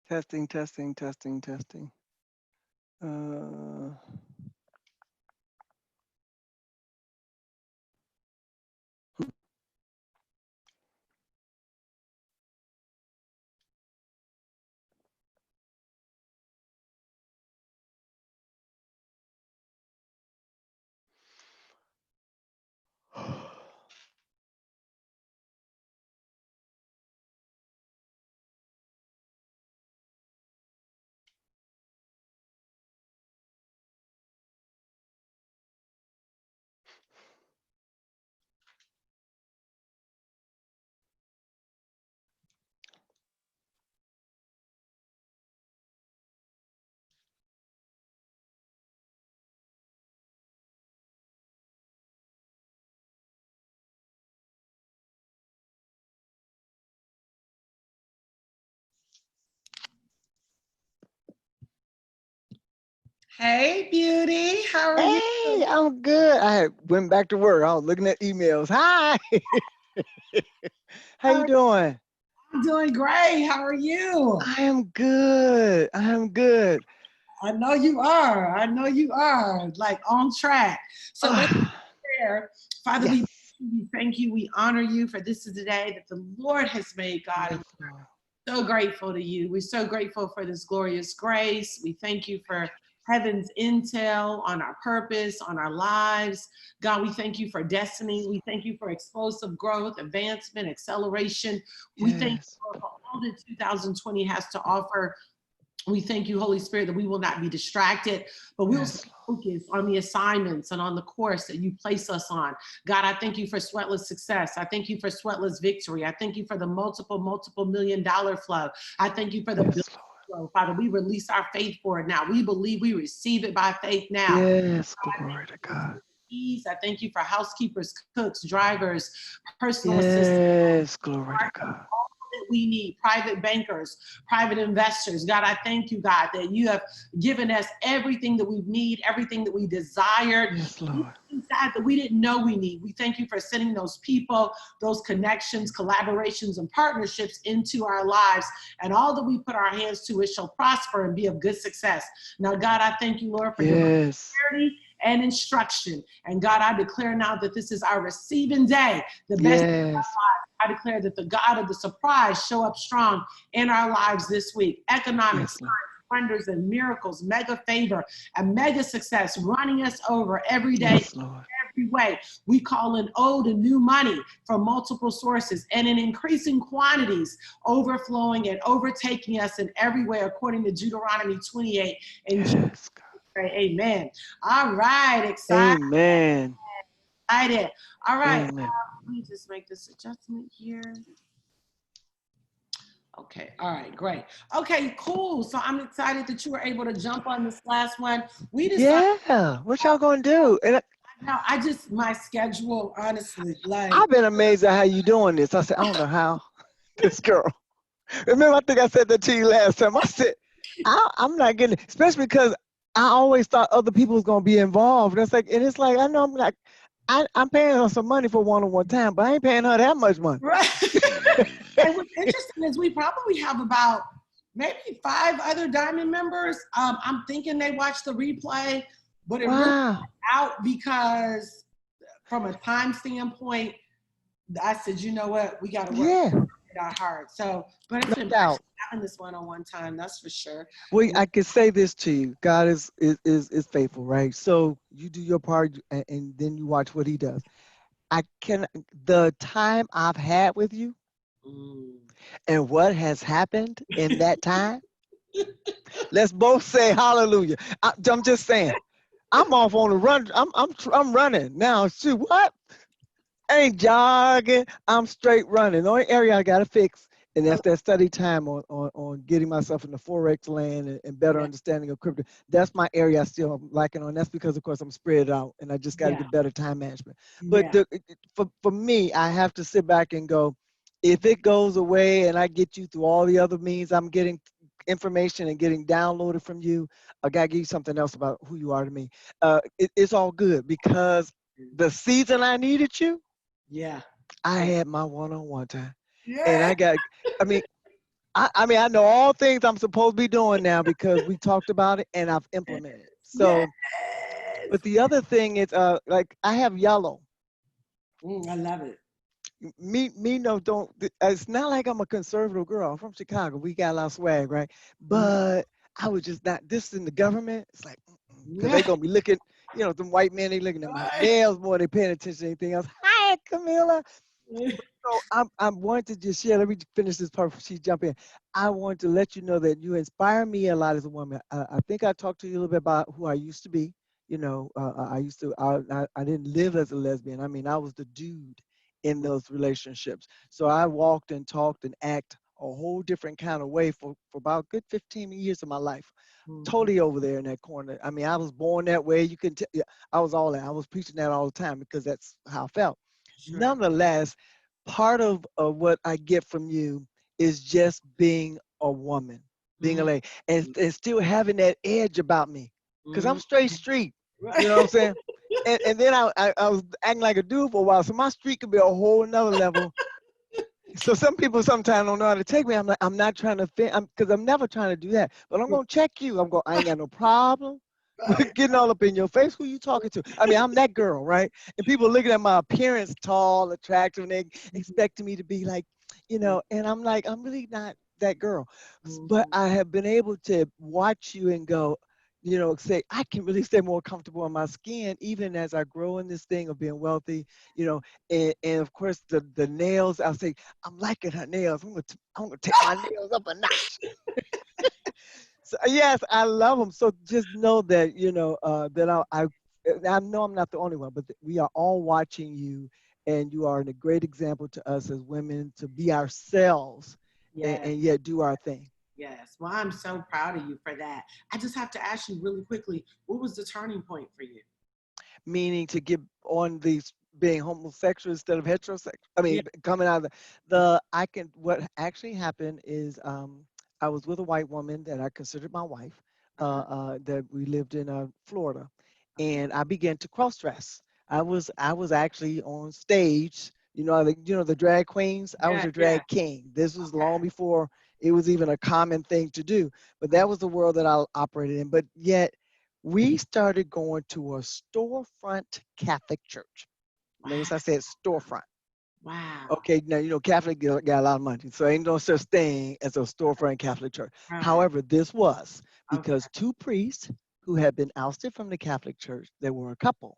Testing, testing, testing, testing. Uh, Hey, beauty. How are you? hey, I'm good. I had went back to work. I was looking at emails. Hi, how How you are doing? I'm doing great. How are you? I am good. I am good. I know you are. I know you are like on track. So let's share. Father, Yes. we thank you. We honor you for this is the day that the Lord has made, God. Yes, And Lord. so grateful to you. We're so grateful for this glorious grace. We thank you for heaven's intel on our purpose, on our lives. God, we thank you for destiny. We thank you for explosive growth, advancement, acceleration. We thank you Yes. for all that 2020 has to offer. We thank you, Holy Spirit, that we will not be distracted, but we will stay Yes, Lord. focused on the assignments and on the course that you place us on. God, I thank you for sweatless success. I thank you for sweatless victory. I thank you for the multiple $1 million flow. I thank you for the billion Yes, Lord. flow. Father, we release our faith for it now. We believe we receive it by faith now. Yes, I thank glory to you for God. ease. I thank you for housekeepers, cooks, drivers, personal assistants Yes, glory to God. that we need, private bankers, private investors. God, I thank you, God, that you have given us everything that we need, everything that we desired, Yes, Lord. God, that we didn't know we need. We thank you for sending those people, those connections, collaborations, and partnerships into our lives. And all that we put our hands to, it shall prosper and be of good success. Now, God, I thank you, Lord, for divine Yes. clarity and instruction. And God, I declare now that this is our receiving day, the best. Yes. I declare that the God of the surprise show up strong in our lives this week. Economics, Yes, Lord. signs, wonders, and miracles, mega favor, and mega success running us over every day, Yes, Lord. every way. We call in old and new money from multiple sources and in increasing quantities, overflowing and overtaking us in every way, according to Deuteronomy 28. And Yes, God. amen. All right, Amen. excited. All right, Amen. let me just make this adjustment here. Okay. All right. Great. Okay. Cool. So I'm excited that you were able to jump on this last one. We decided. Yeah. What y'all gonna do? And Now I just my schedule honestly like I've been amazed at how you doing this. I said, I don't know how this girl. Remember, I think I said that to you last time. I said, I'm not getting it, especially because I always thought other people was gonna be involved. That's like, and it's like I know I'm like, I'm paying her some money for one-on-one time, but I ain't paying her that much money. right. And what's interesting is we probably have about maybe five other Diamond members. I'm thinking they watched the replay, but it really Wow. out because from a time standpoint, I said, you know what, we got to work Yeah. our heart. So, but it's No been precious doubt. having this one-on-one time. That's for sure. Well, I can say this to you: God is faithful, right? So you do your part, and then you watch what He does. I can the time I've had with you Mm. and what has happened in that time. Let's both say hallelujah. I'm just saying. I'm off on the run. I'm running now. Shoot, what? I ain't jogging. I'm straight running. The only area I gotta fix, and that's that study time on getting myself in the forex land and better Yeah, understanding of crypto. That's my area I still am lacking on. That's because of course I'm spread out and I just got to yeah, get better time management. But yeah, for me, I have to sit back and go. If it goes away and I get you through all the other means, I'm getting information and getting downloaded from you. I gotta give you something else about who you are to me. It's all good because the season I needed you, yeah, I had my one-on-one time. And yeah. I got, I mean, I mean, I know all things I'm supposed to be doing now because we talked about it and I've implemented it. Yes. So, but the other thing is, like I have yellow. I love it. Me, no, don't. It's not like I'm a conservative girl. I'm from Chicago. We got a lot of swag, right? Mhm. But I was just not. This in the government. It's like, because they Yeah. gonna be looking. You know, them white men. They looking at my Right. nails more than paying attention to anything else. Hi, Camilla. So I'm wanting to just share. Let me finish this part before she jump in. I want to let you know that you inspire me a lot as a woman. I think I talked to you a little bit about who I used to be. You know, I used to. I didn't live as a lesbian. I mean, I was the dude in those relationships. So I walked and talked and act a whole different kind of way for about a good 15 years of my life. Mhm. Totally over there in that corner. I mean, I was born that way. You can tell. Yeah, I was all that. I was preaching that all the time because that's how I felt. Sure. Nonetheless, part of what I get from you is just being a woman, being a Mhm. lady, and still having that edge about me. Because I'm Mhm. straight street. You Right. know what I'm saying? And then I was acting like a dude for a while. So my street could be a whole nother level. So some people sometimes don't know how to take me. I'm like, I'm not trying to fit, because I'm never trying to do that. But I'm gonna check you. I ain't got no problem with Right. getting all up in your face. Who you talking to? I mean, I'm that girl, right? And people looking at my appearance, tall, attractive, and they expecting me to be like, and I'm like, I'm really not that girl. But Mhm. I have been able to watch you and go, say I can really stay more comfortable in my skin, even as I grow in this thing of being wealthy, you know, and of course the nails, I'll say, I'm liking her nails. I'm gonna take my nails up a notch. So yes, I love them. So just know that that I know I'm not the only one, but we are all watching you, and you are a great example to us as women to be ourselves, Yes. and yet do our thing. Yes. Well, I'm so proud of you for that. I just have to ask you really quickly, what was the turning point for you? Meaning to get on these being homosexual instead of heterosexual. I Yeah. mean, coming out of the I can what actually happened is I was with a white woman that I considered my wife, Uh-huh. that we lived in Florida, Okay. and I began to cross dress. I was actually on stage. The drag queens. I was Yeah. a Yeah. drag king. This was Okay. long before it was even a common thing to do. But Uh, that was the world that I operated in. But yet we started going to a storefront Catholic church. wow. Notice I said storefront. Wow. Okay, now Catholic got a lot of money, so ain't no such thing as a storefront Catholic church. Right. However, this was Okay. because two priests who had been ousted from the Catholic Church, they were a couple,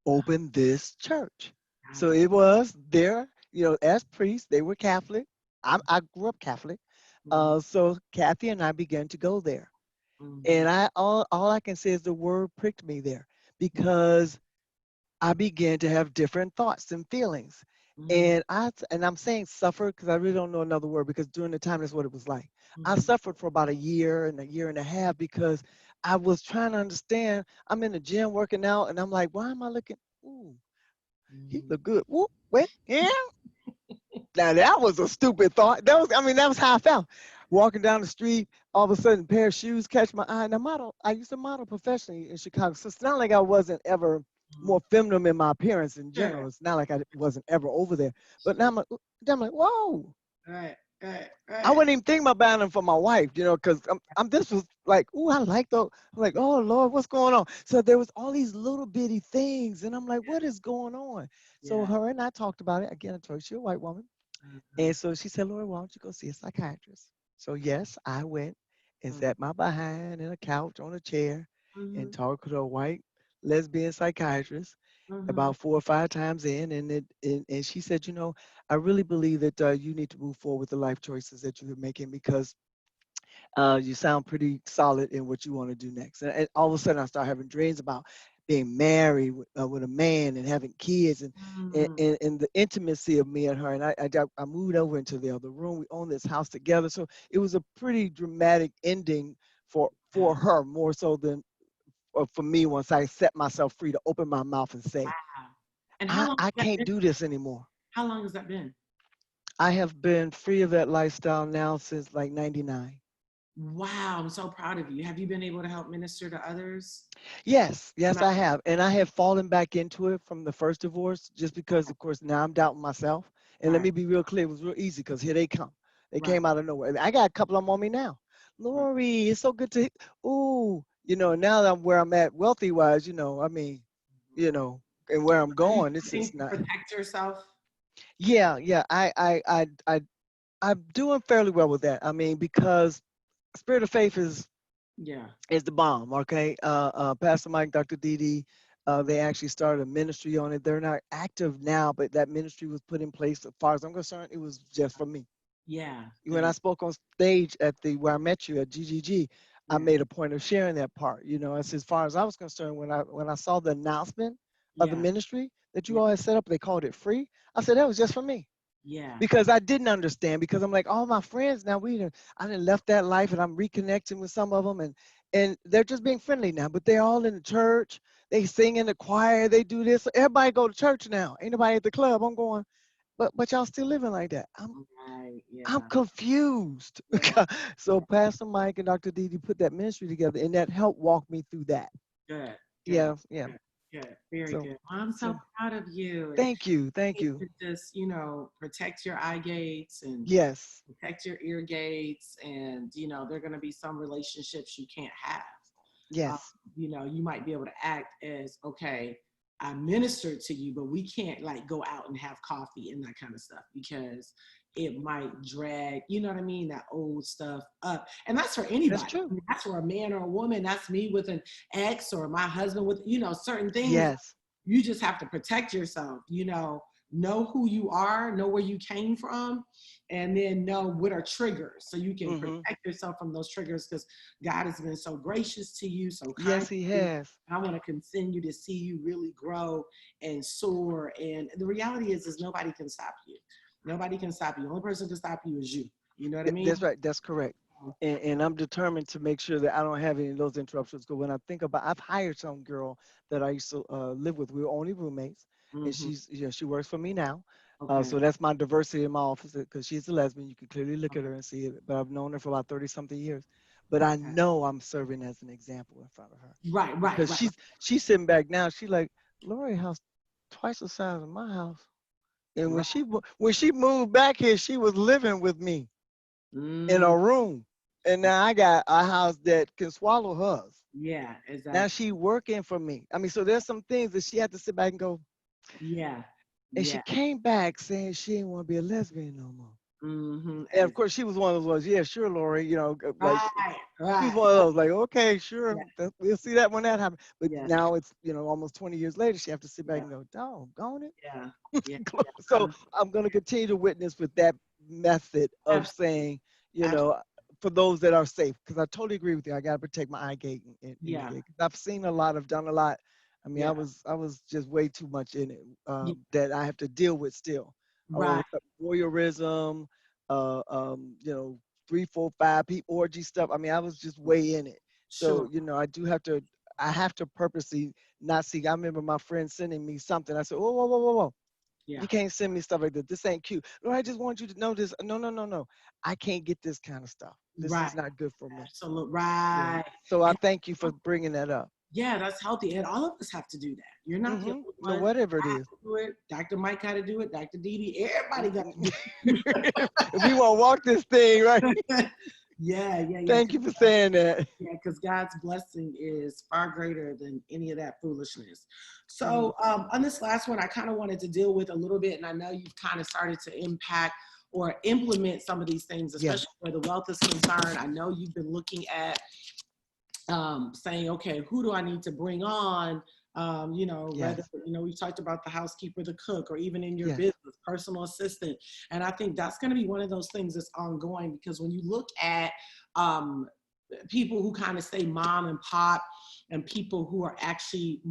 opened this church. So Wow. it was there, as priests, they were Catholic. I grew up Catholic, Mhm. so Kathy and I began to go there. Mhm. And all I can say is the word pricked me there because I began to have different thoughts and feelings. Mhm. And I'm saying suffer because I really don't know another word, because during the time that's what it was like. I Mhm. suffered for about a year and a year and a half because I was trying to understand. I'm in the gym working out and I'm like, why am I looking? Ooh, he Mhm. look good. Whoop, wait, yeah. Now that was a stupid thought. That was how I felt. Walking down the street, all of a sudden, a pair of shoes catch my eye. And I used to model professionally in Chicago, so it's not like I wasn't ever Mhm. more feminine in my appearance in Sure. general. It's not like I wasn't ever over there. But now Sure. I'm like, whoa. Right. Right. I Right. wasn't even thinking about buying them for my wife, because this was like, ooh, I like those. I'm like, oh Lord, what's going on? So there was all these little bitty things, and I'm like, what is going on? So Yeah. her and I talked about it. Again, I told you, she's a white woman. Mhm. And so she said, Lori, why don't you go see a psychiatrist? So yes, I went and Mhm. sat my behind in a couch on a chair and Mhm. talked to a white lesbian psychiatrist Mhm. about 4 or 5 times in. And she said, I really believe that you need to move forward with the life choices that you're making, because you sound pretty solid in what you want to do next. And all of a sudden, I start having dreams about being married with a man and having kids, and, Mhm. and, and the intimacy of me and her. And I moved over into the other room. We own this house together. So it was a pretty dramatic ending for Wow. her, more so than for me, once I set myself free to open my mouth and say, Wow. And how I, long I has that can't been? do this anymore. How long has that been? I have been free of that lifestyle now since like 99. Wow. I'm so proud of you. Have you been able to help minister to others? Yes, About- I have. And I have fallen back into it from the first divorce just because, of course, now I'm doubting myself. And let Right. me be real clear, it was real easy because here they come. They Right. came out of nowhere. I got a couple of them on me now. Right. Lori, it's so good to, ooh, now that I'm where I'm at wealthy wise, I mean, you know, and where I'm Are you going, it's looking just to not. protect yourself? Yeah, yeah. I'm doing fairly well with that. I mean, because Spirit of Faith Yeah. is the bomb. Okay, Pastor Mike, Dr. Didi, they actually started a ministry on it. They're not active now, but that ministry was put in place. As far as I'm concerned, it was just for me. Yeah. When I Good. spoke on stage at the where I met you at GGG, I Yeah. made a point of sharing that part. As far as I was concerned, when I saw the announcement of the Yeah. ministry that you Yeah. all had set up, they called it free. I said that was just for me Yeah. because I didn't understand because I'm like all my friends now I didn't left that life and I'm reconnecting with some of them and they're just being friendly now, but they're all in the church. They sing in the choir. They do this. Everybody go to church now. Ain't nobody at the club. I'm going, but y'all still living like that. Right. I'm Yeah. confused. Yeah. So Pastor Mike and Dr. Didi put that ministry together, and that helped walk me through that. Good. Good. Yeah, yeah. Good. Good. Very So, good. Well, I'm so so proud of you. And thank you, thank you you. to just, protect your eye gates and Yes, protect your ear gates. And, there are going to be some relationships you can't have. Um, yes, you might be able to act as, okay, I ministered to you, but we can't like go out and have coffee and that kind of stuff because it might drag, you know what I mean, that old stuff up. And that's for that's anybody. I true. mean, that's for a man or a woman. That's me with an ex or my husband with, certain things. Yes, You just have to protect yourself, know who you are, know where you came from, and then know what are triggers so you can mm-hmm. protect yourself from those triggers because God has been so gracious to you, so kind Yes, he to you. has. I want to continue to see you really grow and soar. And the reality is nobody can stop you. Nobody can stop you. The only person can stop you is you. You know what I That's mean? right. That's correct. And I'm determined to make sure that I don't have any of those interruptions. Because when I think about, I've hired some girl that I used to live with. We were only roommates, and Mm-hmm. she works for me now. Okay. So that's my diversity in my office because she's a lesbian. You can clearly look at Okay. her and see it. But I've known her for about 30 something years. But I Okay. know I'm serving as an example in front of her Right, right, because right. she's sitting back now. She like Lori house twice the size of my house. And Right. when she moved back here, she was living with me in Mm, a room. And now I got a house that can swallow hers. yeah, Now exactly. she working for me. I mean, so there's some things that she had to sit back and go. Yeah. And she Yeah. came back saying she didn't want to be a lesbian no more. Mm-hmm. And of course, she was one of those ones. Yeah, sure, Lori. Like Right, she was right. one of those. Like, okay, sure, Yeah, we'll see that when that happens. But yeah, now it's almost 20 years later. She have to sit back yeah, and go, doggone it. yeah, yeah, So yeah. I'm going to continue to witness with that method of Absolutely. saying, Absolutely. for those that are safe, because I totally agree with you. I got to protect my eye gate and ear Yeah, gate. 'Cause I've seen a lot, I've done a lot. I mean, yeah, I was just way too much in it yeah. that I have to deal with still. Right. Voyeurism, 3, 4, 5 people orgy stuff. I mean, I was just way in it. So Sure. I have to purposely not see. I remember my friend sending me something. I said, whoa, whoa, whoa, whoa, whoa. Yeah. You can't send me stuff like this. This ain't cute. No, I just want you to know this. No, no, no, no. I can't get this kind of stuff. This Right. is not good for me. Absolutely. Yeah. Right. So I And thank you for bringing that up. yeah, that's healthy. And all of us have to do that. You're not the only No, one. whatever it I have is. to do it. Dr. Mike got to do it. Dr. Didi. Everybody got to do If we want to walk this thing, right? it. Yeah, yeah, yeah. Thank you for saying that. Yeah, because God's blessing is far greater than any of that foolishness. Mhm. So, on this last one, I kind of wanted to deal with a little bit, and I know you've kind of started to impact or implement some of these things, Yes. especially where the wealth is concerned. I know you've been looking at saying, okay, who do I need to bring on? Whether, Yes. we've talked about the housekeeper, the cook, or even in your Yes. business, personal assistant. And I think that's going to be one of those things that's ongoing because when you look at people who kind of say mom and pop and people who are actually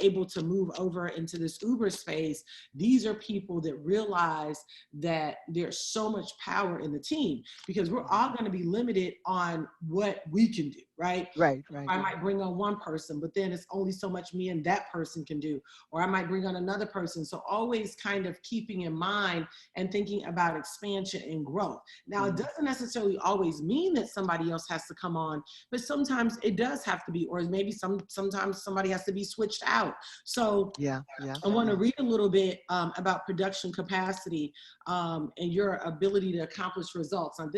able to move over into this Uber space, these are people that realize that there's so much power in the team because we're all going to be limited on what we can do, right? Right, right. I might bring on one person, but then it's only so much me and that person can do. Or I might bring on another person. So always kind of keeping in mind and thinking about expansion and growth. Now, it doesn't necessarily always mean that somebody else has to come on, but sometimes it does have to be, or maybe sometimes somebody has to be switched out. So Yeah, yeah. I want to read a little bit about production capacity and your ability to accomplish results. Now,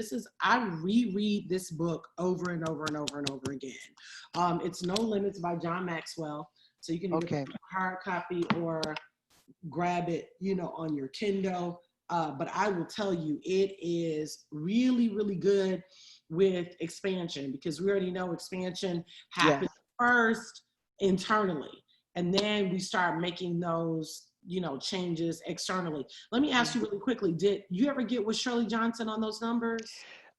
I reread this book over and over and over and over again. It's No Limits by John Maxwell. So you can either Okay. pick a hard copy or grab it, on your Kindle. But I will tell you, it is really, really good with expansion, because we already know expansion happens first internally, and then we start making those, changes externally. Let me ask you really quickly, did you ever get with Shirley Johnson on those numbers?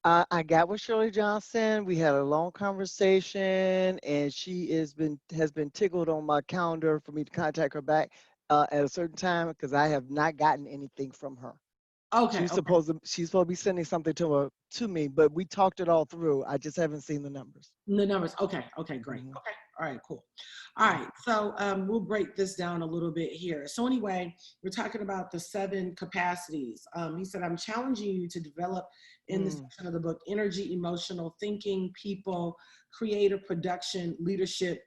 I got with Shirley Johnson. We had a long conversation, and she has been tickled on my calendar for me to contact her back at a certain time, because I have not gotten anything from her. Okay. She's supposed to be sending something to me, but we talked it all through. I just haven't seen the numbers. The numbers. Okay, great. Mhm. Okay, all right, cool. All right, so we'll break this down a little bit here. So anyway, we're talking about the 7 capacities. He said, I'm challenging you to develop in this section of the book, energy, emotional thinking, people, creative production, leadership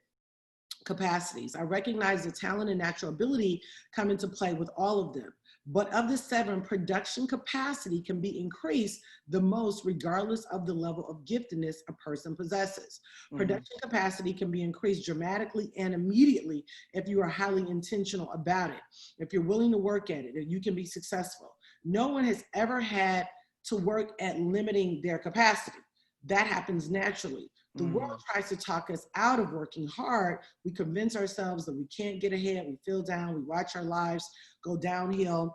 capacities. I recognize the talent and natural ability come into play with all of them. But of the 7, production capacity can be increased the most regardless of the level of giftedness a person possesses. Production capacity can be increased dramatically and immediately if you are highly intentional about it. If you're willing to work at it, you can be successful. No one has ever had to work at limiting their capacity. That happens naturally. The world tries to talk us out of working hard. We convince ourselves that we can't get ahead. We feel down. We watch our lives go downhill.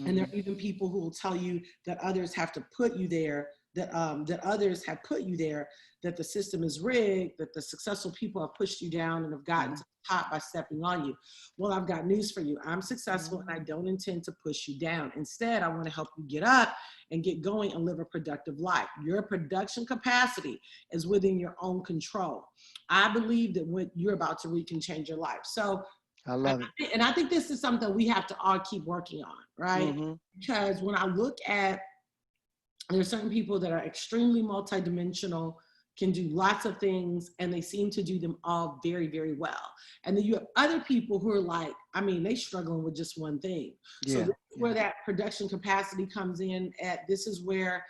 And there are even people who will tell you that others have to put you there, that others have put you there, that the system is rigged, that the successful people have pushed you down and have gotten to the top by stepping on you. Well, I've got news for you. I'm successful and I don't intend to push you down. Instead, I want to help you get up and get going and live a productive life. Your production capacity is within your own control. I believe that what you're about to read can change your life. So I love it. and I think this is something we have to all keep working on, right? Because when I look at, there are certain people that are extremely multidimensional, can do lots of things, and they seem to do them all very, very well. And then you have other people who are like, they struggling with just one thing. So this is where that production capacity comes in. This is where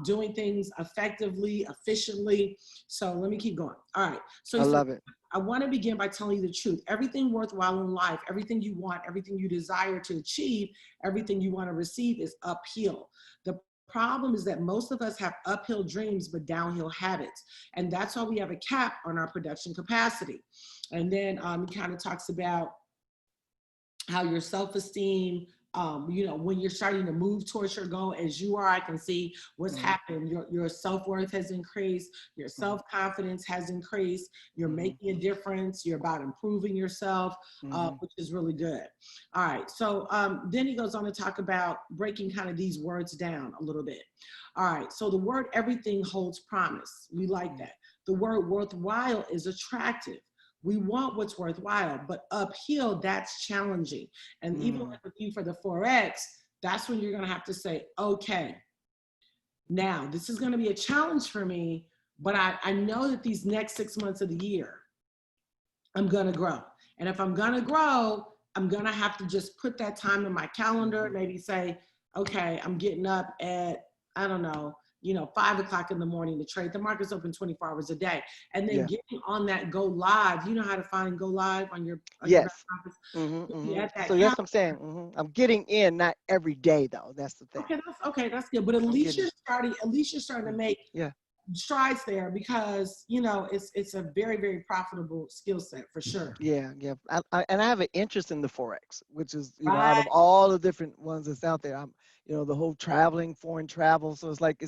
doing things effectively, efficiently. So let me keep going. All right. So I love it. I want to begin by telling you the truth. Everything worthwhile in life, everything you want, everything you desire to achieve, everything you want to receive is uphill. The problem is that most of us have uphill dreams but downhill habits, and that's why we have a cap on our production capacity. And then he kind of talks about how your self-esteem, when you're starting to move towards your goal as you are, I can see what's happened. Your self-worth has increased, your self-confidence has increased, you're making a difference, you're about improving yourself, which is really good. All right, so then he goes on to talk about breaking kind of these words down a little bit. All right, so the word everything holds promise. We like that. The word worthwhile is attractive. We want what's worthwhile, but uphill, that's challenging. And even with you for the 4X, that's when you're going to have to say, okay, now this is going to be a challenge for me, but I know that these next 6 months of the year, I'm going to grow. And if I'm going to grow, I'm going to have to just put that time in my calendar, maybe say, okay, I'm getting up at, 5 o'clock in the morning to trade. The market's open 24 hours a day. And then getting on that go live, you know how to find go live on your yes. Your So that's what I'm saying. I'm getting in, not every day though. That's the thing. That's good. But at least you're starting to make strides there, because it's a very, very profitable skill set for sure. And I have an interest in the Forex, which is out of all the different ones that's out there, I'm the whole foreign travel, so it's like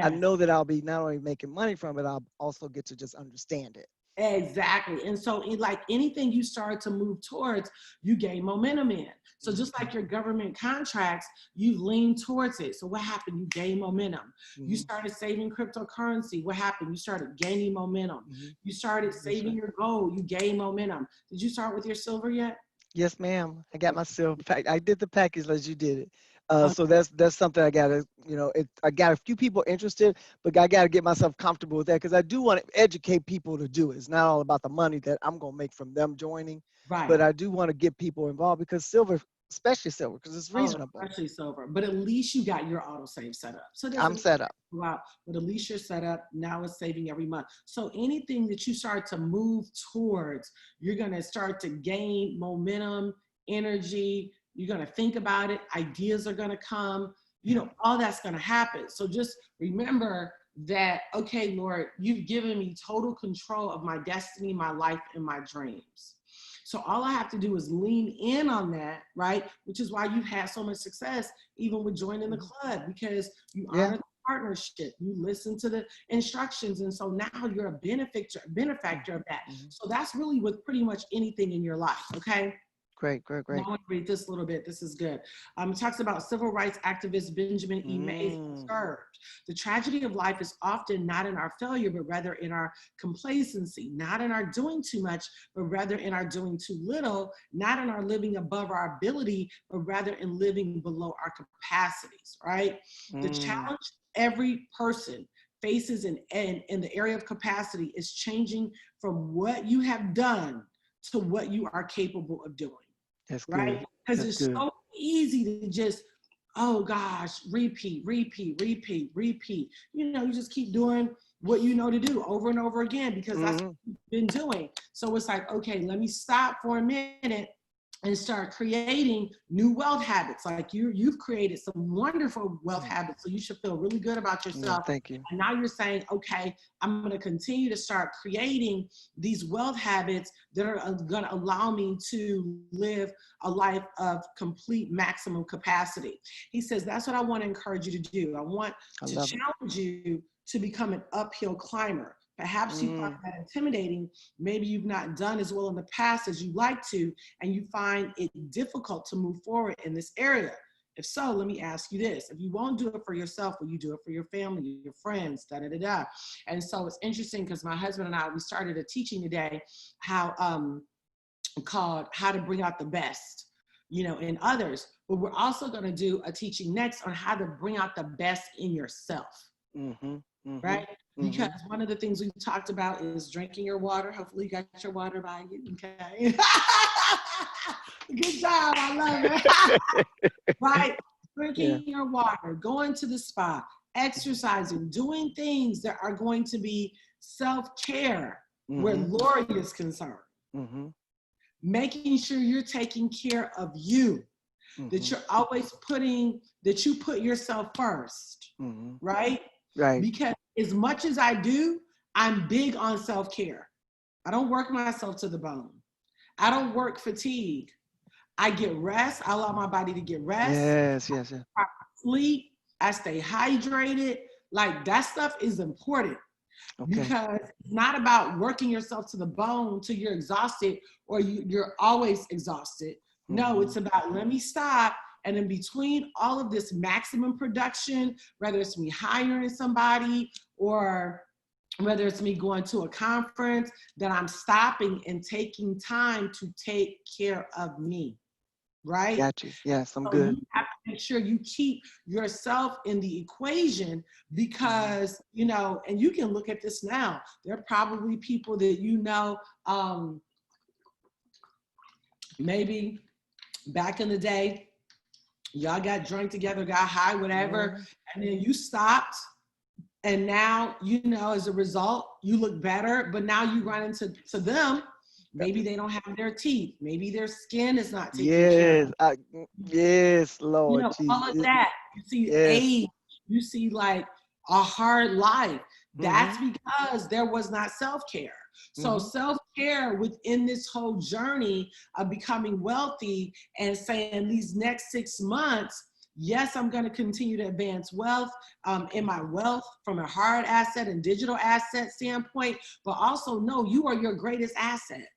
I know that I'll be not only making money from it, I'll also get to just understand it. Exactly. And so like anything you start to move towards, you gain momentum in. So just like your government contracts, you lean towards it. So what happened? You gain momentum. You started saving cryptocurrency. What happened? You started gaining momentum. You started saving your gold. You gain momentum. Did you start with your silver yet? Yes, ma'am. I got my silver pack. I did the package as you did it. Okay. So that's something I gotta, I got a few people interested, but I gotta get myself comfortable with that because I do want to educate people to do it. It's not all about the money that I'm gonna make from them joining, but Right. I do want to get people involved because silver, especially silver, because it's Oh, reasonable. especially silver. But at least you got your autosave set up. So it I'm doesn't set up. go out, but at least you're set up. Now it's saving every month. So anything that you start to move towards, you're going to start to gain momentum, energy. You're going to think about it. Ideas are going to come. All that's going to happen. So just remember that, okay, Lord, you've given me total control of my destiny, my life, and my dreams. So all I have to do is lean in on that, right? Which is why you've had so much success, even with joining the club, because you honor the partnership, you listen to the instructions, and so now you're a benefactor of that. So that's really with pretty much anything in your life, okay? Great. Now I want to read this a little bit. This is good. It talks about civil rights activist Benjamin E. Mays observed. The tragedy of life is often not in our failure, but rather in our complacency, not in our doing too much, but rather in our doing too little, not in our living above our ability, but rather in living below our capacities, right? The challenge every person faces in the area of capacity is changing from what you have done to what you are capable of doing. That's right? good. Because it's so easy to just, oh gosh, repeat. You just keep doing what you know to do over and over again because that's what you've been doing. So it's like, okay, let me stop for a minute and start creating new wealth habits. Like you've created some wonderful wealth habits, so you should feel really good about yourself. Thank you. And now you're saying, okay, I'm going to continue to start creating these wealth habits that are going to allow me to live a life of complete maximum capacity. He says, that's what I want to encourage you to do. I want to challenge you to become an uphill climber. Perhaps you find that intimidating. Maybe you've not done as well in the past as you'd like to, and you find it difficult to move forward in this area. If so, let me ask you this. If you won't do it for yourself, will you do it for your family, your friends, da-da-da-da? And so it's interesting because my husband and I, we started a teaching today called How to Bring Out the Best, in others. But we're also going to do a teaching next on how to bring out the best in yourself. Right? Because one of the things we talked about is drinking your water. Hopefully you got your water by you, okay? Good job, I love it. Right? Drinking your water, going to the spa, exercising, doing things that are going to be self-care where Lori is concerned. Making sure you're taking care of you, that you're always that you put yourself first, right? Right. Because as much as I do, I'm big on self-care. I don't work myself to the bone. I don't work fatigue. I get rest. I allow my body to get rest. Yes. I sleep. I stay hydrated. Like that stuff is important because it's not about working yourself to the bone till you're exhausted or you're always exhausted. No, it's about let me stop. And in between all of this maximum production, whether it's me hiring somebody or whether it's me going to a conference, that I'm stopping and taking time to take care of me, right? Got you. Yes, I'm so good. You have to make sure you keep yourself in the equation because, and you can look at this now. There are probably people that maybe back in the day, y'all got drunk together, got high, whatever, and then you stopped. And now, as a result, you look better, but now you run into them. Maybe they don't have their teeth. Maybe their skin is not taken care of. Yes, Lord Jesus. All of that. You see age. You see like a hard life. That's because there was not self-care. So self-care within this whole journey of becoming wealthy and saying these next 6 months, Yes, I'm going to continue to advance wealth in my wealth from a hard asset and digital asset standpoint, but also know you are your greatest asset.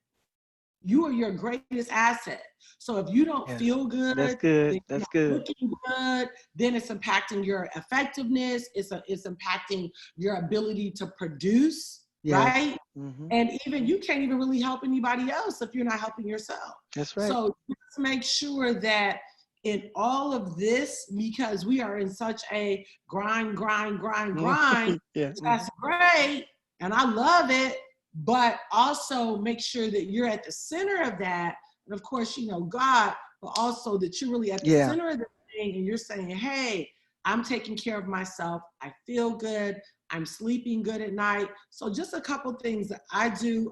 You are your greatest asset. So if you don't Yes. feel good, That's then good. you're That's not good. looking good, then it's impacting your effectiveness. It's impacting your ability to produce, Yes. right? Hmm. And even you can't even really help anybody else if you're not helping yourself. That's right. So just make sure that in all of this, because we are in such a grind, Yeah. which that's great, and I love it, but also make sure that you're at the center of that. And of course, you know, God, but also that you're really at the Yeah. center of the thing and you're saying, hey, I'm taking care of myself. I feel good. I'm sleeping good at night. So just a couple things that I do.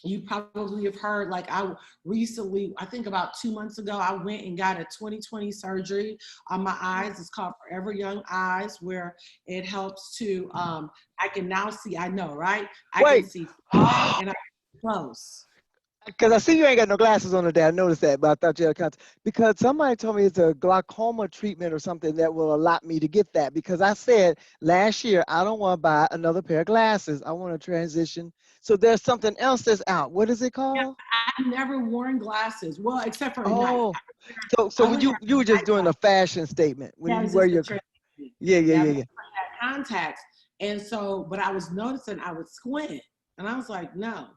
You probably have heard, like I recently, I think about 2 months ago, I went and got a 20/20 surgery on my eyes. It's called Forever Young Eyes, where it helps to, I can now see, I know, right? I can Wait. see far and I can see close. Because I see you ain't got no glasses on today. I noticed that, but I thought you had contact. Because somebody told me it's a glaucoma treatment or something that will allow me to get that. Because I said last year, I don't want to buy another pair of glasses. I want to transition. So there's something else that's out. What is it Yeah, called? I've never worn glasses, well, except for at night. Oh, so I when only have you were just night doing a glasses. fashion statement when Yeah, you it's wear just a your, trend. yeah, yeah, Yeah, I've yeah, never yeah. had contacts. And so, but I was noticing I would squint. And I was like, no.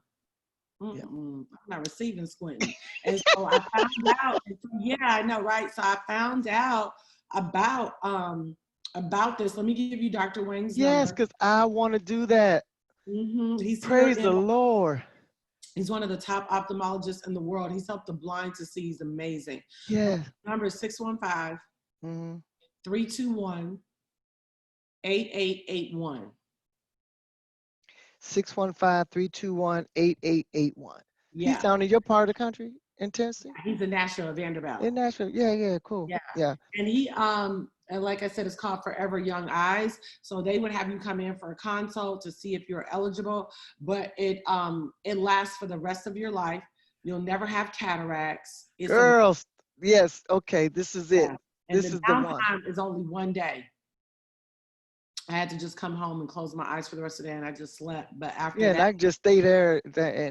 Yeah. I'm not receiving squinting. And so I found out, and so, yeah, I know, right? So I found out about this. Let me give you Dr. Wang's Yes, number. because I want to do that. He's here Praise the in, Lord. he's one of the top ophthalmologists in the world. He's helped the blind to see. He's amazing. Yes. Number is 615 Mm-hmm. 321 8881. 615-321-8881. He's Yeah, down in your part of the country in Tennessee? he's a national of Vanderbilt. In Nashville. Yeah, yeah, cool. Yeah. Yeah. And he and like I said, it's called Forever Young Eyes. So they would have you come in for a consult to see if you're eligible, but it lasts for the rest of your life. You'll never have cataracts. It's a Girls, yes, okay, this is it. yeah. And This the is the one. downtime is only one day. I had to just come home and close my eyes for the rest of the day and I just slept. But after Yeah, and that, I can just stay there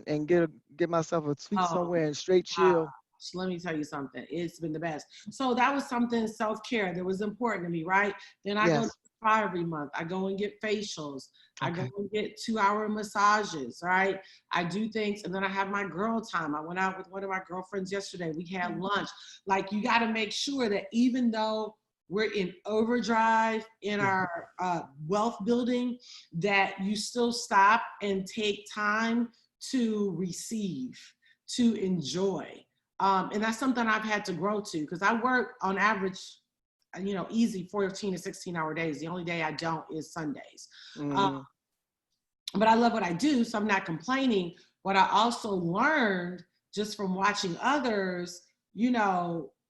and get myself a suite oh, somewhere and straight chill. let me tell you something. It's been the best. So that was something self-care that was important to me, right? Then I go to Yes. the spa every month. I go and get facials. I go Okay. and get 2-hour massages, right? I do things, and then I have my girl time. I went out with one of my girlfriends yesterday. We had lunch. Like, you got to make sure that even though we're in overdrive in Yeah. our wealth building, that you still stop and take time to receive, to enjoy. And that's something I've had to grow to, because I work on average, easy 14 to 16-hour days. The only day I don't is Sundays. Mm-hmm. But I love what I do, so I'm not complaining. But I also learned just from watching others,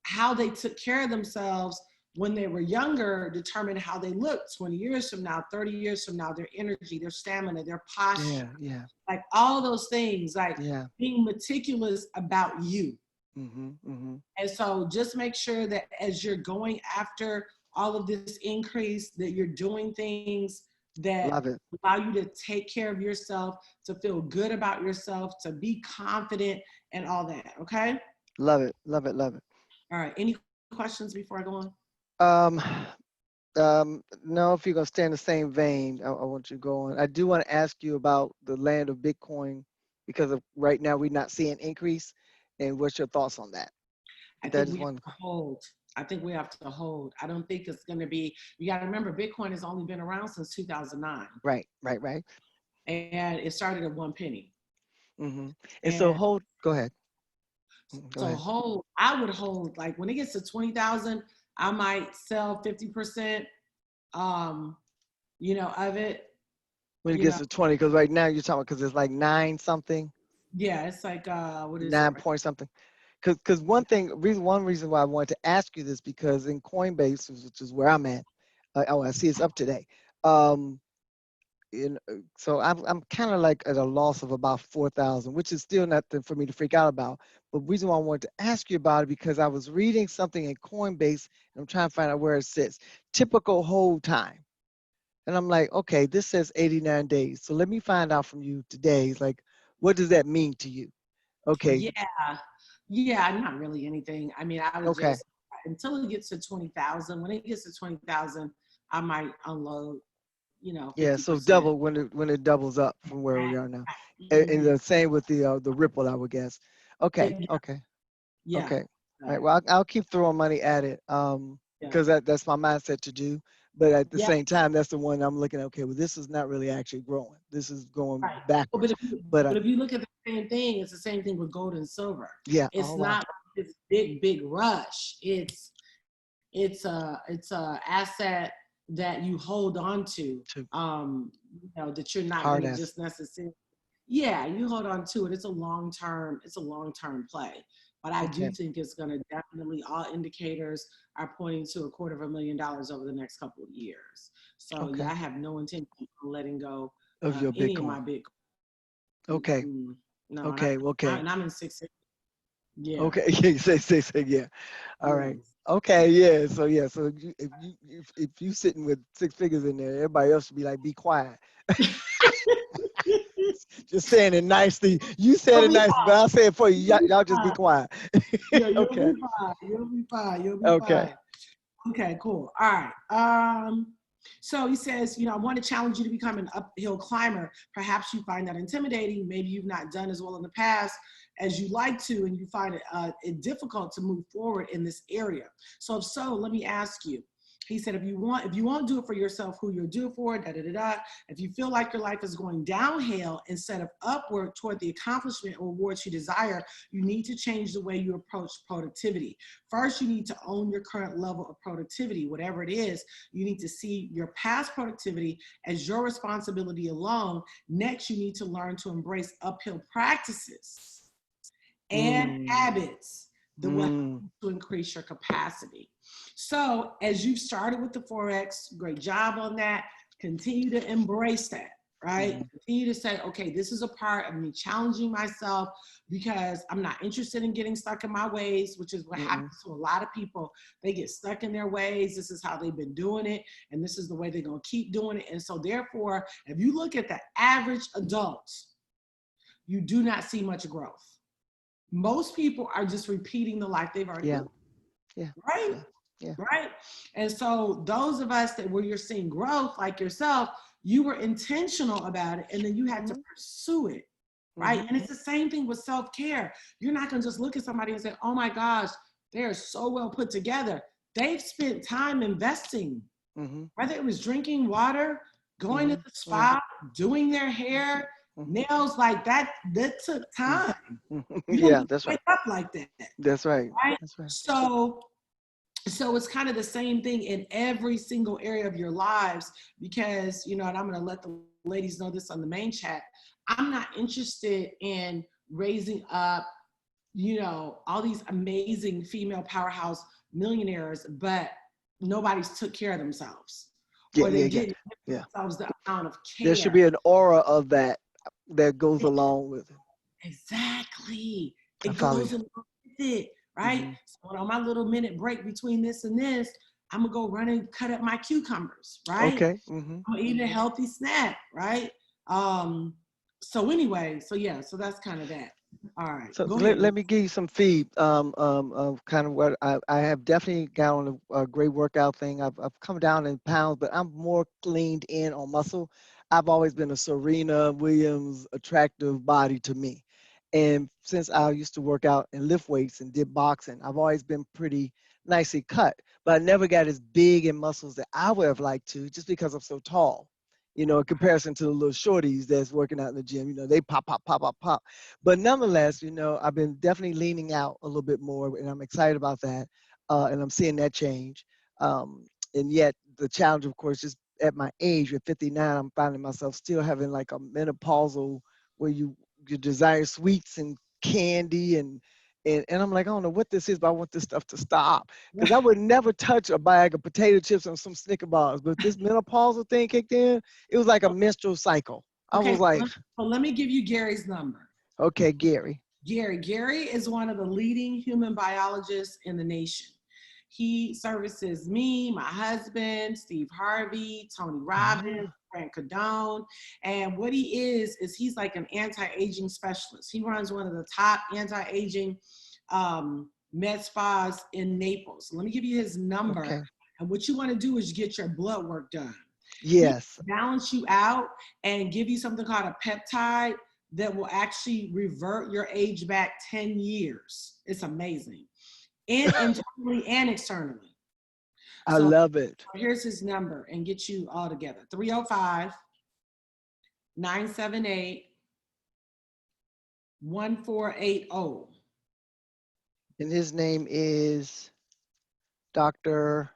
how they took care of themselves when they were younger, determined how they looked 20 years from now, 30 years from now, their energy, their stamina, their posture, Yeah, yeah, like all those things, like yeah. being meticulous about you. Mm-hmm. Mm-hmm. And so just make sure that as you're going after all of this increase, that you're doing things that Love it. allow you to take care of yourself, to feel good about yourself, to be confident and all that. Okay. Love it. Love it. Love it. All right. Any questions before I go on? Um, no, if you're gonna stay in the same vein, I want you to go on. I do want to ask you about the land of Bitcoin because of right now we're not seeing increase. And what's your thoughts on that? I That think is we have one. to hold. I think we have to hold. I don't think it's going to be, you got to remember, Bitcoin has only been around since 2009, Right, right, right. and it started at 1 penny. Mm-hmm. And so And hold. Go ahead. Go so ahead. hold, I would hold, like when it gets to 20,000, I might sell 50%, of it, When it you know, gets to 20, because right now you're talking because it's like 9 something, yeah, it's like, what is it? 9 point something. Because one reason why I wanted to ask you this, because in Coinbase, which is where I'm at, oh, I see it's up today. Um, So I'm kind of like at a loss of about 4,000, which is still nothing for me to freak out about. But the reason why I wanted to ask you about it because I was reading something in Coinbase and I'm trying to find out where it sits. Typical hold time. And I'm like, okay, this says 89 days. So let me find out from you today. It's like, what does that mean to you? Okay. Yeah, yeah, not really anything. I mean, I would Okay. just until it gets to 20,000. When it gets to 20,000, I might unload, Yeah. So 50%. double when it doubles up from where we are now. And Mhm. the same with the Ripple, I would guess. Okay. Yeah, Okay. yeah, Okay. All uh, right. Well, I'll keep throwing money at it yeah, because that's my mindset to do. But at the yeah, same time, that's the one I'm looking at. Okay, well, this is not really actually growing. This is going right. Well, but backwards. if you, But but if you look at the same thing, it's the same thing with gold and silver. yeah. It's Oh wow. not this big rush. It's a asset that you hold on to. Too That you're not hard gonna ass. just necessarily. Yeah, you hold on to it. It's a long term play. But I do Okay. think it's gonna definitely all indicators are pointing to $250,000 over the next couple of years. So yeah, Okay. I have no intention of letting go Of of your any of Bitcoin. my Bitcoin. Okay. No, and Okay. Okay. I'm in six. Yeah. Okay. Yeah. Say yeah. All right. Yes. Okay. Yeah. So yeah. So if you sitting with six figures in there, everybody else should be like, be quiet. Just saying it nicely. You said You'll it be nice, but fine. I'll say it for you. You'll be Y'all just be fine. quiet. Yeah, you'll Okay. be fine. You'll be fine. You'll be Okay. fine. Okay, cool. All right. So he says, I want to challenge you to become an uphill climber. Perhaps you find that intimidating. Maybe you've not done as well in the past as you like to, and you find it difficult to move forward in this area. So if so, let me ask you. He said, if you won't do it for yourself, who you'll do it for, da da da da. If you feel like your life is going downhill instead of upward toward the accomplishment or rewards you desire, you need to change the way you approach productivity. First, you need to own your current level of productivity, whatever it is. You need to see your past productivity as your responsibility alone. Next, you need to learn to embrace uphill practices and Mm, habits that will help mm, you to increase your capacity. So, as you've started with the Forex, great job on that. Continue to embrace that, right? mhm, Continue to say, okay, this is a part of me challenging myself because I'm not interested in getting stuck in my ways, which is what mm, happens to a lot of people. They get stuck in their ways. This is how they've been doing it, and this is the way they're going to keep doing it. And so, therefore, if you look at the average adult, you do not see much growth. Most people are just repeating the life they've already yeah, lived, yeah, right? yeah, yeah. Right. And so those of us that where you're seeing growth like yourself, you were intentional about it and then you had to Mhm, pursue it. Right. mhm, And it's the same thing with self-care. You're not going to just look at somebody and say, oh my gosh, they're so well put together. They've spent time investing, mhm, whether it was drinking water, going to mhm, the yeah, spa, doing their hair, mhm, nails like that. That took mm, time. mhm. You don't Yeah, just that's wake right. up like that. That's right. Right. That's right. So it's kind of the same thing in every single area of your lives because, and I'm going to let the ladies know this on the main chat. I'm not interested in raising up, all these amazing female powerhouse millionaires, but nobody's took care of themselves Yeah, or they yeah, yeah, didn't give yeah. themselves the amount of There should care. be an aura of that goes along with it. Exactly. I It follow you. goes along with it, right? Hmm. So on my little minute break between this and this, I'm gonna go run and cut up my cucumbers, right? Okay. Hmm. I'm gonna eat a healthy snack, right? Um, so anyway, so yeah, so that's kind of that. All right, So go let, ahead. let me give you some feed of kind of what I have definitely got on a great workout thing. I've come down in pounds, but I'm more leaned in on muscle. I've always been a Serena Williams attractive body to me. And since I used to work out and lift weights and did boxing, I've always been pretty nicely cut, but I never got as big in muscles that I would have liked to just because I'm so tall. In comparison to the little shorties that's working out in the gym, they pop, pop, pop, pop, pop. But nonetheless, I've been definitely leaning out a little bit more, and I'm excited about that. And I'm seeing that change. And yet, the challenge, of course, is at my age, at 59, I'm finding myself still having like a menopausal where you desire sweets and candy and And I'm like, I don't know what this is, but I want this stuff to stop. Because I would never touch a bag of potato chips and some Snicker bars. But this menopausal thing kicked in, it was like a menstrual cycle. I Okay, was like, so let me give you Gary's number. okay, Gary. Gary is one of the leading human biologists in the nation. He services me, my husband, Steve Harvey, Tony Robbins, Grant Cardone. And what he is he's like an anti-aging specialist. He runs one of the top anti-aging med spas in Naples. Let me give you his number. Okay. And what you want to do is get your blood work done. Yes. Balance you out and give you something called a peptide that will actually revert your age back 10 years. It's amazing. And internally and externally. I So love it. here's his number and get you all together. 305-978-1480. And his name is Dr.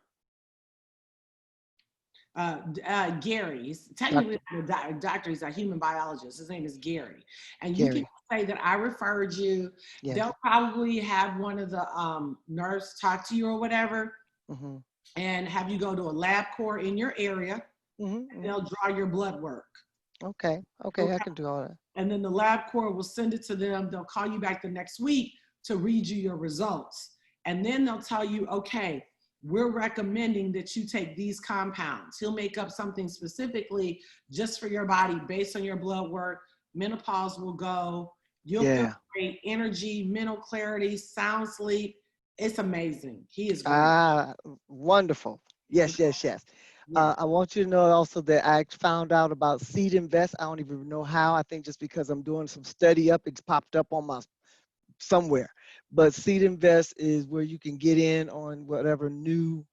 Gary. He's technically not a doctor, he's a human biologist. His name is Gary. And you Gary. can say that I referred you. Yes. They'll probably have one of the nurse talk to you or whatever, and have you go to a LabCorp in your area. And they'll draw your blood work. Okay, I can do all that. And then the LabCorp will send it to them. They'll call you back the next week to read you your results. And then they'll tell you, okay, we're recommending that you take these compounds. He'll make up something specifically just for your body based on your blood work. Menopause will go. You'll feel great energy, mental clarity, sound sleep. It's amazing. He is great. Wonderful. Yes. I want you to know also that I found out about Seed Invest. I don't even know how. I think just because I'm doing some study up, it's popped up on my somewhere. But Seed Invest is where you can get in on whatever new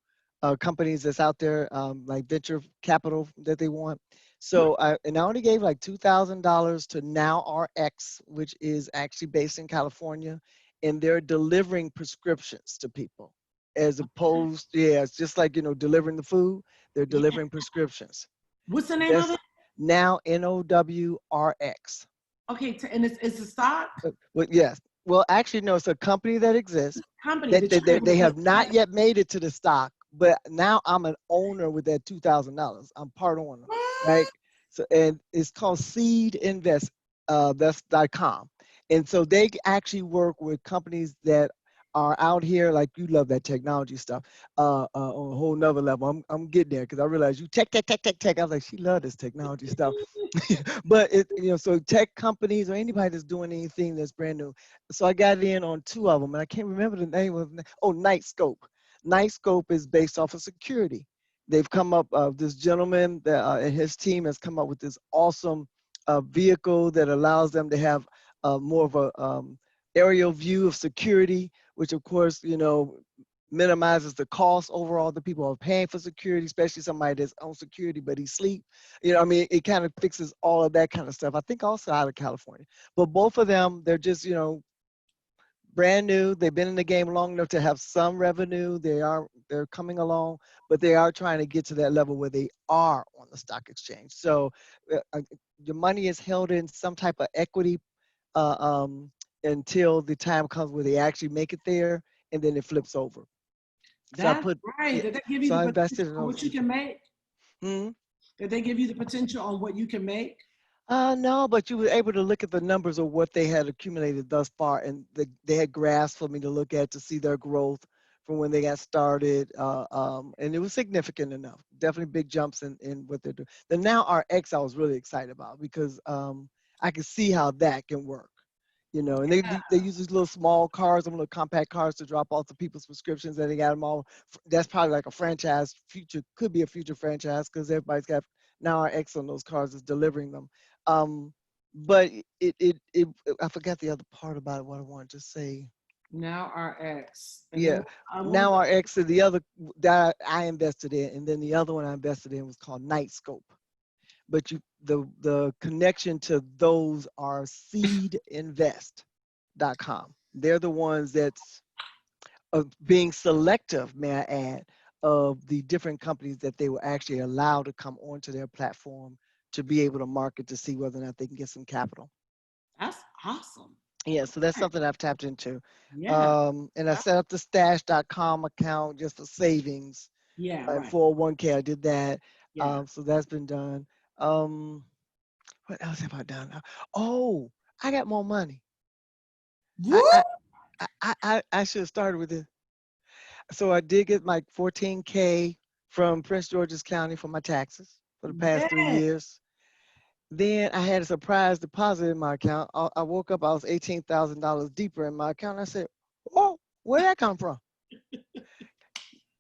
companies that's out there, like venture capital that they want. So I only gave like $2,000 to NowRx, which is actually based in California, and they're delivering prescriptions to people, as opposed, it's just like, delivering the food. They're delivering prescriptions. What's the name of it? Now, NOWRX. Okay, and it's a stock? Well, yes. Well, actually, no, it's a company that exists. Company They have not yet made it to the stock, but now I'm an owner with that $2,000. I'm part owner, right? So, and it's called Seed Invest, that's.com. And so they actually work with companies that are out here, like you love that technology stuff, on a whole nother level. I'm getting there because I realize you tech. I was like, she loves this technology stuff. But so tech companies or anybody that's doing anything that's brand new. So I got in on two of them, and I can't remember the name of them. Oh, Nightscope. Nightscope is based off of security. They've come up, this gentleman and his team has come up with this awesome vehicle that allows them to have more of a aerial view of security, which of course, minimizes the cost overall. The people are paying for security, especially somebody that's on security, but he sleep. It kind of fixes all of that kind of stuff. I think also out of California, but both of them, they're just, brand new. They've been in the game long enough to have some revenue. They're coming along, but they are trying to get to that level where they are on the stock exchange. So your money is held in some type of equity until the time comes where they actually make it there, and then it flips over. That's right. Did they give you the potential on what you can make? Did they give you the potential on what you can make? No, but you were able to look at the numbers of what they had accumulated thus far, and they had graphs for me to look at to see their growth from when they got started, and it was significant enough. Definitely big jumps in what they're doing. The NowRx I was really excited about because I could see how that can work. And they use these little small cars, little compact cars to drop off to people's prescriptions, and they got them all. That's probably like a franchise, could be a future franchise because everybody's got NowRx on those cars is delivering them. But I forgot the other part about it, what I wanted to say. NowRx. NowRx is the other that I invested in, and then the other one I invested in was called Nightscope. But the connection to those are seedinvest.com. They're the ones that's being selective, may I add, of the different companies that they will actually allow to come onto their platform to be able to market to see whether or not they can get some capital. That's awesome. Yeah, so that's something I've tapped into. Yeah. And I set up the stash.com account just for savings Yeah. and Right. 401k. I did that. Yeah. So that's been done. Um, what else have I done? Oh, I got more money. I Woo! I I should have started with this. So I did get like 14K from Prince George's County for my taxes for the past 3 years. Then I had a surprise deposit in my account. I woke up, I was $18,000 deeper in my account. I said, "Oh, where'd that come from?"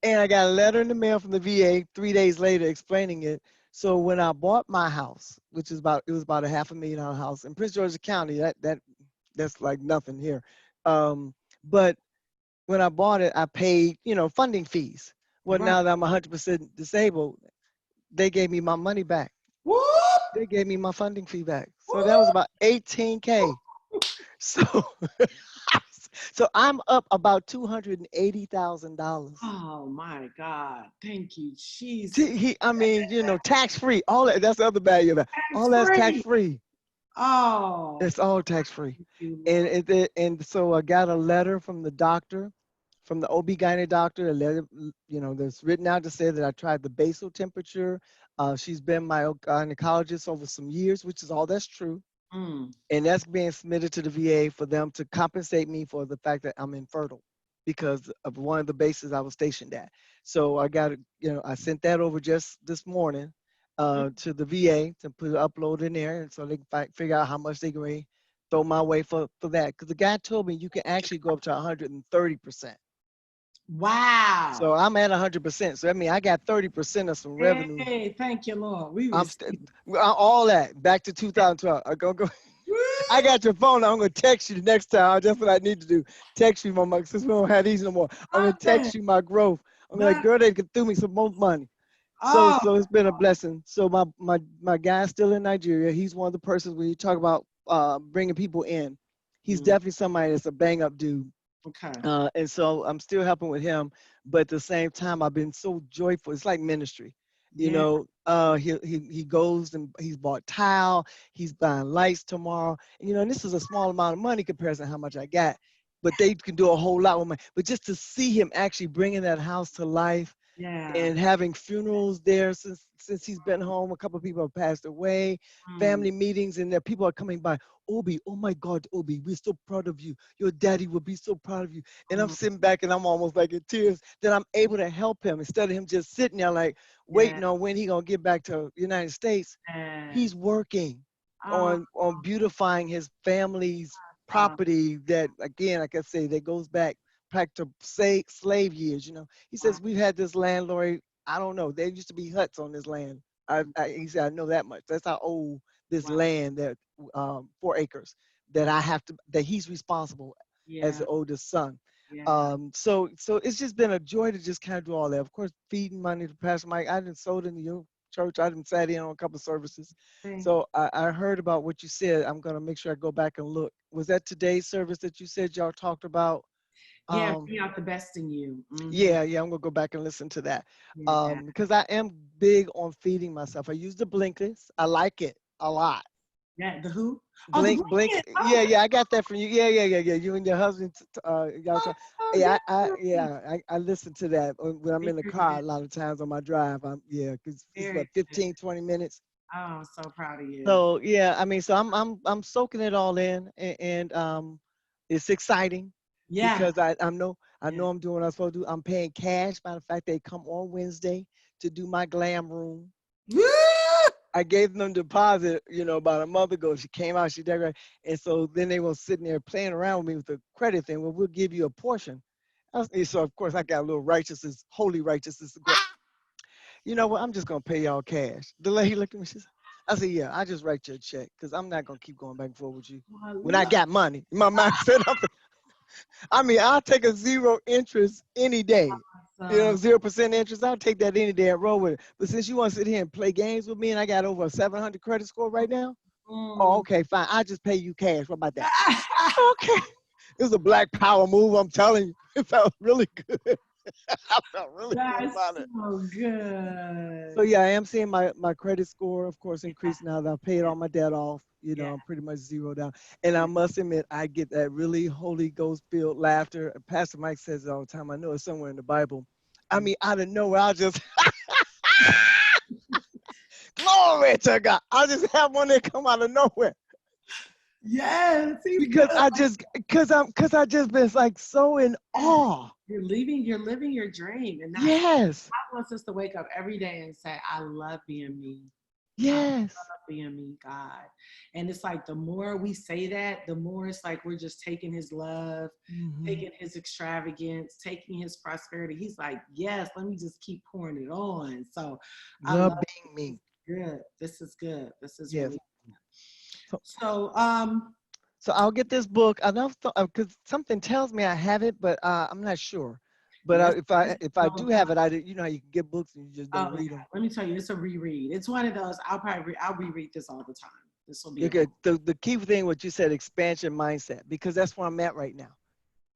And I got a letter in the mail from the VA 3 days later explaining it. So when I bought my house, which is about, it was about a $500,000 house in Prince George's County, that's like nothing here. But when I bought it, I paid, funding fees. Well, Right. now that I'm 100% disabled, they gave me my money back. Woo! They gave me my funding fee back. Woo! So that was about 18K. So so I'm up about $280,000. Oh my God. Thank you, Jesus. I mean, tax free. All that, that's the other value of that. Tax All that's tax free. free. Oh, It's all tax free. thank you, And Lord. and so I got a letter from the doctor, from the OB-GYN doctor, a letter, that's written out to say that I tried the basal temperature. She's been my gynecologist over some years, which is all that's true. Mm. And that's being submitted to the VA for them to compensate me for the fact that I'm infertile because of one of the bases I was stationed at. So I got, I sent that over just this morning to the VA to put an upload in there, and so they can figure out how much they can throw my way for that. Because the guy told me you can actually go up to 130%. Wow. So I'm at 100%. So I mean, I got 30% of some revenue. Hey, thank you, Lord. We I'm receive. all that back to 2012. I go. I got your phone. I'm gonna text you the next time. That's what I need to do. Text you, Mama. Since we don't have these no more, I'm gonna Nothing. text you my growth. I'm like, Nothing. girl, they could throw me some more money. So Oh, so it's been a blessing. So my guy's still in Nigeria. He's one of the persons when you talk about bringing people in. He's mm, definitely somebody that's a bang up dude. okay. And so I'm still helping with him, but at the same time, I've been so joyful. It's like ministry, Yeah. he goes and he's bought tile, he's buying lights tomorrow. And, and this is a small amount of money compared to how much I got, but they can do a whole lot with money. But just to see him actually bringing that house to life Yeah. and having funerals there since he's been home. A couple of people have passed away, Mm, family meetings, and there people are coming by. Obi, oh my God, Obi, we're so proud of you. Your daddy will be so proud of you. And I'm mm, sitting back and I'm almost like in tears that I'm able to help him instead of him just sitting there like yeah. waiting on when he gonna get back to the United States. Yeah. He's working Oh, on beautifying his family's uh, property that, again, like I say, that goes back to say slave years. He says we've had this landlord. I don't know. There used to be huts on this land. He said I know that much. That's how old this wow. land, that 4 acres, that he's responsible as Yeah. the oldest son. Yeah. So it's just been a joy to just kind of do all that. Of course, feeding money to Pastor Mike. I didn't sold into your church. I didn't sat in on a couple of services. Thank So I heard about what you said. I'm gonna make sure I go back and look. Was that today's service that you said y'all talked about? Yeah. Um, Bring out the best in you. Hmm. yeah, I'm gonna go back and listen to that. Yeah. Because I am big on feeding myself. I use the blinkers. I like it a lot. Yeah. The who? Oh, the Blink. blanket. Oh, Yeah, I got that from you. Yeah. You and your husband, y'all oh, talk. oh, Yeah, yeah. I listen to that when I'm in the car Very, a lot of times on my drive. Because it's very what good. 15, 20 minutes. Oh, so proud of you. So yeah, I mean, so I'm soaking it all in, and it's exciting Yeah. because I know Yeah. I'm doing what I'm supposed to do. I'm paying cash. Matter of fact, they come on Wednesday to do my glam room. Woo! I gave them deposit, about a month ago. She came out, she decorated, and so then they were sitting there playing around with me with the credit thing. Well, we'll give you a portion. So of course I got a little righteousness, holy righteousness. You know what? I'm just gonna pay y'all cash. The lady looked at me. She said, I said, yeah, I just write you a check because I'm not gonna keep going back and forth with you. Oh, I When I love got money, my mind said, I mean, I'll take a zero interest any day. some. 0% interest. I'll take that any day and roll with it. But since you want to sit here and play games with me, and I got over a 700 credit score right now, oh, Mm. okay, fine. I'll just pay you cash. What about that? Okay. It was a black power move. I'm telling you, it felt really good. I felt really good That's about it. so So good. yeah, I am seeing my credit score, of course, increase now that I've paid all my debt off. You Yeah, know, I'm pretty much zeroed out. And I yeah. must admit, I get that really Holy Ghost filled laughter. Pastor Mike says it all the time. I know it's somewhere in the Bible. I Mm. mean, out of nowhere, I'll just glory to God. I'll just have one that come out of nowhere Yes, he's because good. I just been like so in awe. You're living your dream. And that's Yes, God wants us to wake up every day and say, I love being me. I love yes. being me, God. And it's like the more we say that, the more it's like we're just taking his love, Mhm. taking his extravagance, taking his prosperity. He's like, yes, let me just keep pouring it on. So I love Love being me. good. This is good. This is Yes. really So, so so I'll get this book. I know because something tells me I have it, but I'm not sure. But yes, if I do have it, you know how you can get books and you just don't oh read yeah, them. let me tell you, it's a reread. It's one of those. I'll reread this all the time. This will be a Okay, the key thing what you said, expansion mindset, because that's where I'm at right now.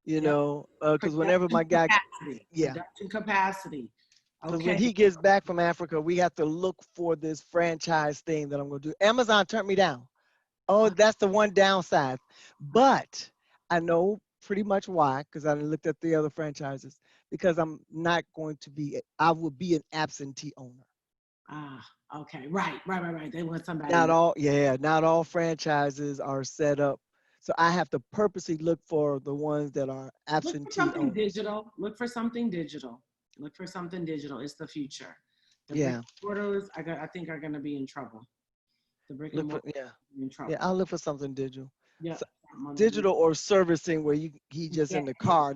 You yep. know, because whenever Production my guy, capacity. yeah, Production capacity. because when Okay. he gets back from Africa, we have to look for this franchise thing that I'm going to do. Amazon turned me down. Oh, that's the one downside. But I know pretty much why, because I looked at the other franchises, because I'm not going to be, I will be an absentee owner. Ah, okay. Right. They want Not somebody. all, yeah, not all franchises are set up. So I have to purposely look for the ones that are Look for absentee something owners. digital. Look for something digital. Look for something digital. It's the future. The brick Yeah, and mortars, I think, are going to be in trouble. The brick and look for, mortar yeah, are in yeah, trouble. I'll look for something digital. Yep. So, I'm on the digital or servicing where he just yeah, in the car.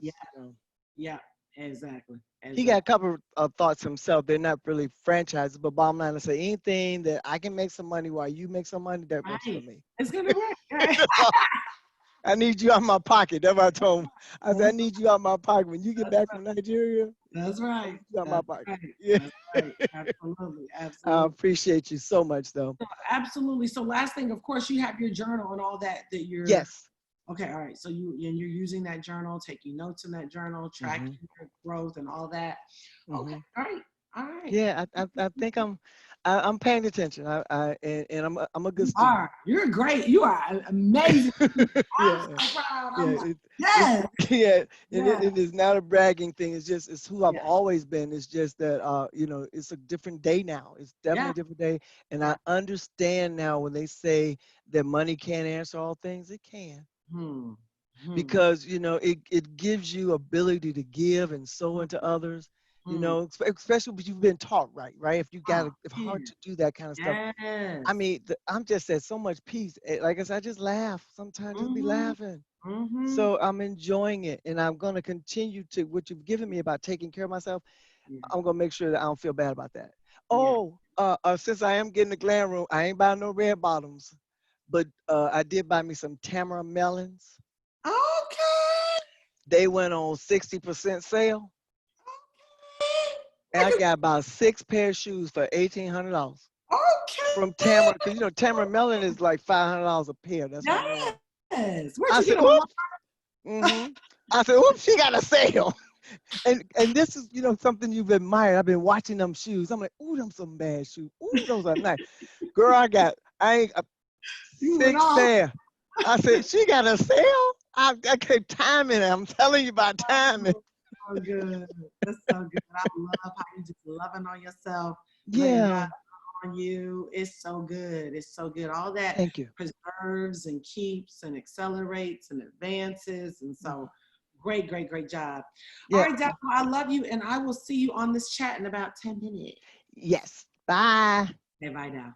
yeah, You know. yeah. Exactly. He got a Exactly. couple of thoughts himself. They're not really franchises, but bottom line, I say anything that I can make some money while you make some money, that works for Right. me. It's gonna work. Right. I need you out of my pocket. That's what I told him. I said, I That's, need you out of my pocket. When you get back from Nigeria, that's I right. need you out of my That's pocket. right. Yeah. That's right. Absolutely. I Absolutely. appreciate you so much, though. Absolutely. So last thing, of course, you have your journal and all that you're Yes. okay. All right. So you're using that journal, taking notes in that journal, tracking Hmm. your growth and all that. Okay. Hmm. All right. All right. Yeah, I think I'm paying attention. And I'm a good You student. are. You're great. You are amazing. I'm Yeah. so proud. Yeah, I'm like, it's yes, yeah, and yes, it is not a bragging thing. It's who I've yes, always been. It's just that you know, it's a different day now. It's definitely yeah, a different day, and I yeah. understand now when they say that money can't answer all things. It can, Hmm. Hmm. because you know it gives you ability to give and sow Hmm. into others. You Hmm. know, especially if you've been taught right, right? If you got Oh, if yeah. hard to do that kind of stuff. I Yes. mean, I'm just at so much peace. Like I said, I just laugh sometimes, just be Mm-hmm. laughing. Mm-hmm. So I'm enjoying it, and I'm going to continue to what you've given me about taking care of myself. Yeah. I'm going to make sure that I don't feel bad about that. Yeah. Oh, since I am getting the glam room, I ain't buying no red bottoms, but I did buy me some Tamara melons. Okay. They went on 60% sale, and I Okay. got about 6 pair of shoes for $1,800 from Okay. Tamara. Because you know Tamara melon is like $500 a pair. That's what I'm on. Yes. Where'd I you said, get them? oops. Hmm. I said, oops, she got a sale. And this is, you know, something you've admired. I've been watching them shoes. I'm like, ooh, them some bad shoes. Ooh, those are nice. Girl, I ain't You went six off. pair. I said, she got a sale? I kept timing it. I'm telling you about timing. So good. That's so good. I love how you just loving on yourself, letting God Yeah. on you. It's so good. It's so good. All that Thank you. preserves and keeps and accelerates and advances. And so great, great, great job. All Yeah. right, Daphne, I love you. And I will see you on this chat in about 10 minutes. Yes. Bye. Okay, bye now.